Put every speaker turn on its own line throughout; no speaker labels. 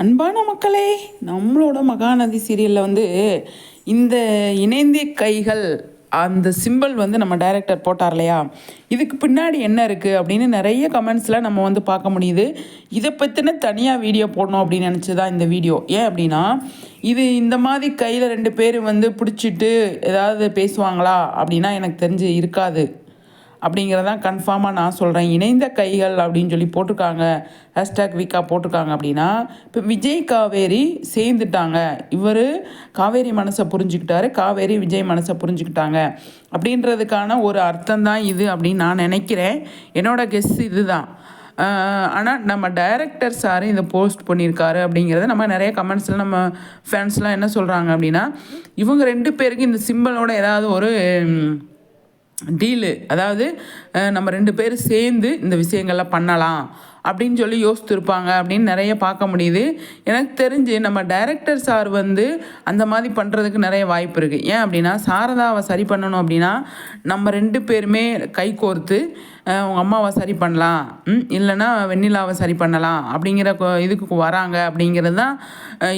அன்பான மக்களே, நம்மளோட மகாநதி சீரியலில் இந்த இணைந்திய கைகள் அந்த சிம்பிள் நம்ம டைரக்டர் போட்டார் இல்லையா, இதுக்கு பின்னாடி என்ன இருக்குது அப்படின்னு நிறைய கமெண்ட்ஸில் நம்ம பார்க்க முடியுது. இதை பற்றின தனியாக வீடியோ போடணும் அப்படின்னு நினச்சி தான் இந்த வீடியோ. ஏன் அப்படின்னா, இது இந்த மாதிரி கையில் 2 பேர் பிடிச்சிட்டு ஏதாவது பேசுவாங்களா அப்படின்னா எனக்கு தெரிஞ்சு இருக்காது அப்படிங்கிறதான் கன்ஃபார்மாக நான் சொல்கிறேன். இணைந்த கைகள் அப்படின்னு சொல்லி போட்டிருக்காங்க, #வீக்கா போட்டிருக்காங்க. அப்படின்னா இப்போ விஜய் காவேரி சேர்ந்துட்டாங்க, இவர் காவேரி மனசை புரிஞ்சுக்கிட்டாரு, காவேரி விஜய் மனசை புரிஞ்சுக்கிட்டாங்க அப்படின்றதுக்கான ஒரு அர்த்தம் தான் இது அப்படின்னு நான் நினைக்கிறேன். என்னோடய கெஸ் இது தான். ஆனால் நம்ம டைரக்டர் சார் இதை போஸ்ட் பண்ணியிருக்காரு அப்படிங்கிறத நம்ம நிறைய கமெண்ட்ஸில் நம்ம ஃபேன்ஸ்லாம் என்ன சொல்கிறாங்க அப்படின்னா, இவங்க 2 பேருக்கு இந்த சிம்பிளோட ஏதாவது ஒரு டீலு, அதாவது நம்ம 2 பேர் சேர்ந்து இந்த விஷயங்கள்லாம் பண்ணலாம் அப்படின்னு சொல்லி யோசித்துருப்பாங்க அப்படின்னு நிறைய பார்க்க முடியுது. எனக்கு தெரிஞ்சு நம்ம டைரக்டர் சார் அந்த மாதிரி பண்ணுறதுக்கு நிறைய வாய்ப்பு இருக்குது. ஏன் அப்படின்னா, சாரதாவை சரி பண்ணணும் அப்படின்னா நம்ம 2 பேருமே கை கோர்த்து உங்கள் அம்மாவை சரி பண்ணலாம், இல்லைன்னா வெண்ணிலாவை சரி பண்ணலாம் அப்படிங்கிற இதுக்கு வராங்க அப்படிங்கிறது தான்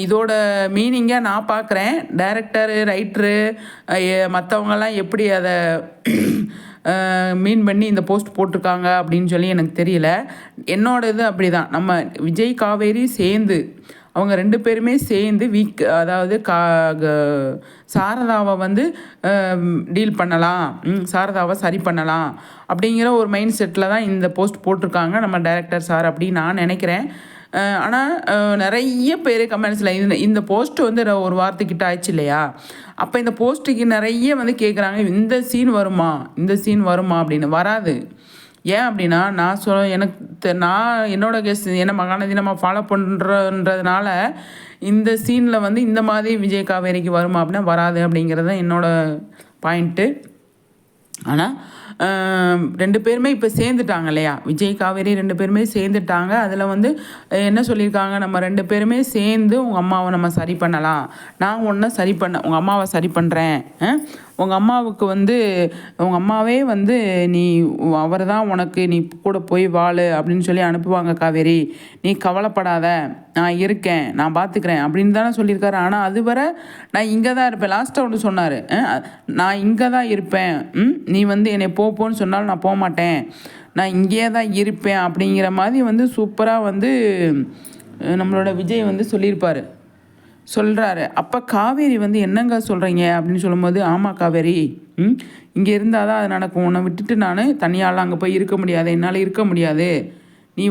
இதோட மீனிங்காக நான் பார்க்குறேன். டைரக்டரு, ரைட்ரு, மற்றவங்கெல்லாம் எப்படி அதை மீன் பண்ணி இந்த போஸ்ட் போட்டிருக்காங்க அப்படின்னு சொல்லி எனக்கு தெரியல. என்னோட இது அப்படி தான். நம்ம விஜய் காவேரி சேர்ந்து, அவங்க 2 பேருமே சேர்ந்து அதாவது சாரதாவை டீல் பண்ணலாம், சாரதாவை சரி பண்ணலாம் அப்படிங்கிற ஒரு மைண்ட் செட்டில் தான் இந்த போஸ்ட் போட்டிருக்காங்க நம்ம டைரக்டர் சார் அப்படின்னு நான் நினைக்கிறேன். ஆனால் நிறைய பேர் கமெண்ட்ஸில் இந்த போஸ்ட்டு ஒரு வாரத்துக்கிட்ட ஆயிடுச்சு இல்லையா, அப்போ இந்த போஸ்ட்டுக்கு நிறைய கேட்குறாங்க, இந்த சீன் வருமா, இந்த சீன் வருமா அப்படின்னு. வராது. ஏன் அப்படின்னா, நான் என்னோடய கெஸ், என்ன மகாநதி நம்ம ஃபாலோ பண்ணுறதுனால இந்த சீனில் இந்த மாதிரி விஜய் காவேரிக்கு வருமா அப்படின்னா வராது அப்படிங்கிறது தான் என்னோடய பாயிண்ட்டு. ஆனால் 2 பேருமே இப்போ சேர்ந்துட்டாங்க இல்லையா, விஜய் காவேரி 2 பேருமே சேர்ந்துட்டாங்க. அதில் என்ன சொல்லியிருக்காங்க, நம்ம 2 பேருமே சேர்ந்து உங்கள் அம்மாவை நம்ம சரி பண்ணலாம், நான் ஒன்றை சரி பண்ண உங்கள் அம்மாவை சரி பண்ணுறேன், உங்கள் அம்மாவுக்கு உங்கள் அம்மாவே நீ அவர் தான் உனக்கு, நீ கூட போய் வாழு அப்படின்னு சொல்லி அனுப்புவாங்க காவேரி, நீ கவலைப்படாத, நான் இருக்கேன், நான் பார்த்துக்கிறேன் அப்படின்னு தானே சொல்லியிருக்காரு. ஆனால் அதுவரை நான் இங்கே தான் இருப்பேன், லாஸ்ட்டாக ஒன்று சொன்னார், நான் இங்கே தான் இருப்பேன், நீ என்னை போன்னு சொன்னாலும் நான் போக மாட்டேன், நான் இங்கேயே தான் இருப்பேன் அப்படிங்கிற மாதிரி சூப்பராக நம்மளோட விஜய் சொல்லியிருப்பார், சொல்கிறாரு. அப்போ காவேரி என்னங்க சொல்கிறீங்க அப்படின்னு சொல்லும்போது, ஆமாம் காவேரி, இங்கே இருந்தால் தான் அது நடக்கும், உன்னை விட்டுட்டு நான் தனியாலாம் அங்கே போய் இருக்க முடியாது, என்னால் இருக்க முடியாது, நீ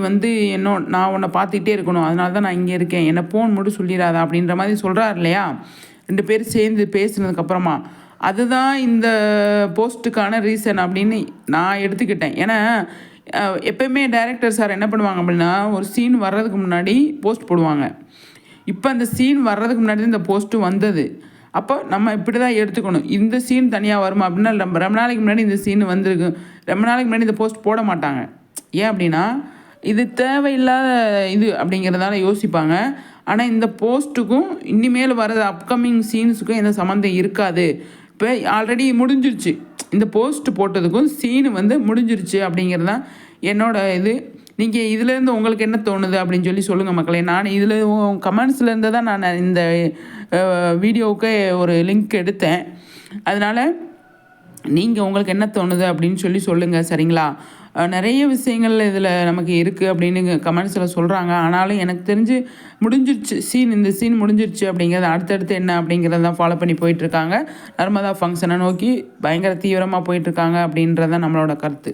நான் உன்னை பார்த்துக்கிட்டே இருக்கணும், அதனால தான் நான் இங்கே இருக்கேன், என்னை போன் மட்டும் சொல்லிடாதா அப்படின்ற மாதிரி சொல்கிறார் இல்லையா. 2 பேர் சேர்ந்து பேசுனதுக்கப்புறமா அதுதான் இந்த போஸ்ட்டுக்கான ரீசன் அப்படின்னு நான் எடுத்துக்கிட்டேன். ஏன்னா எப்போயுமே டைரக்டர் சார் என்ன பண்ணுவாங்க அப்படின்னா, ஒரு சீன் வர்றதுக்கு முன்னாடி போஸ்ட் போடுவாங்க. இப்போ அந்த சீன் வர்றதுக்கு முன்னாடி இந்த போஸ்ட்டு வந்தது. அப்போ நம்ம இப்படி தான் எடுத்துக்கணும். இந்த சீன் தனியாக வருமா அப்படின்னா, ரொம்ப நாளைக்கு முன்னாடி இந்த சீன் வந்திருக்கு, ரொம்ப நாளைக்கு முன்னாடி இந்த போஸ்ட் போட மாட்டாங்க. ஏன் அப்படின்னா, இது தேவையில்லாத இது அப்படிங்கிறதால யோசிப்பாங்க. ஆனால் இந்த போஸ்ட்டுக்கும் இனிமேல் வர்றது அப்கமிங் சீன்ஸுக்கும் எந்த சம்மந்தம் இருக்காது. இப்போ ஆல்ரெடி முடிஞ்சிருச்சு, இந்த போஸ்ட் போட்டதுக்கும் சீனு முடிஞ்சிருச்சு அப்படிங்கிறது தான் என்னோட இது. நீங்கள் இதுலேருந்து உங்களுக்கு என்ன தோணுது அப்படின்னு சொல்லி சொல்லுங்கள் மக்களே. நான் இதில் கமெண்ட்ஸ்லேருந்து தான் நான் இந்த வீடியோவுக்கு ஒரு லிங்க் எடுத்தேன். அதனால் நீங்கள் உங்களுக்கு என்ன தோணுது அப்படின்னு சொல்லி சொல்லுங்கள், சரிங்களா. நிறைய விஷயங்கள் இதில் நமக்கு இருக்குது அப்படின்னு கமெண்ட்ஸில் சொல்கிறாங்க. ஆனாலும் எனக்கு தெரிஞ்சு முடிஞ்சிருச்சு சீன், இந்த சீன் முடிஞ்சிருச்சு அப்படிங்கிறது. அடுத்தடுத்து என்ன அப்படிங்கிறத தான் ஃபாலோ பண்ணி போயிட்டுருக்காங்க. நர்மதா ஃபங்க்ஷனை நோக்கி பயங்கர தீவிரமாக போயிட்டுருக்காங்க அப்படின்றதான் நம்மளோட கருத்து.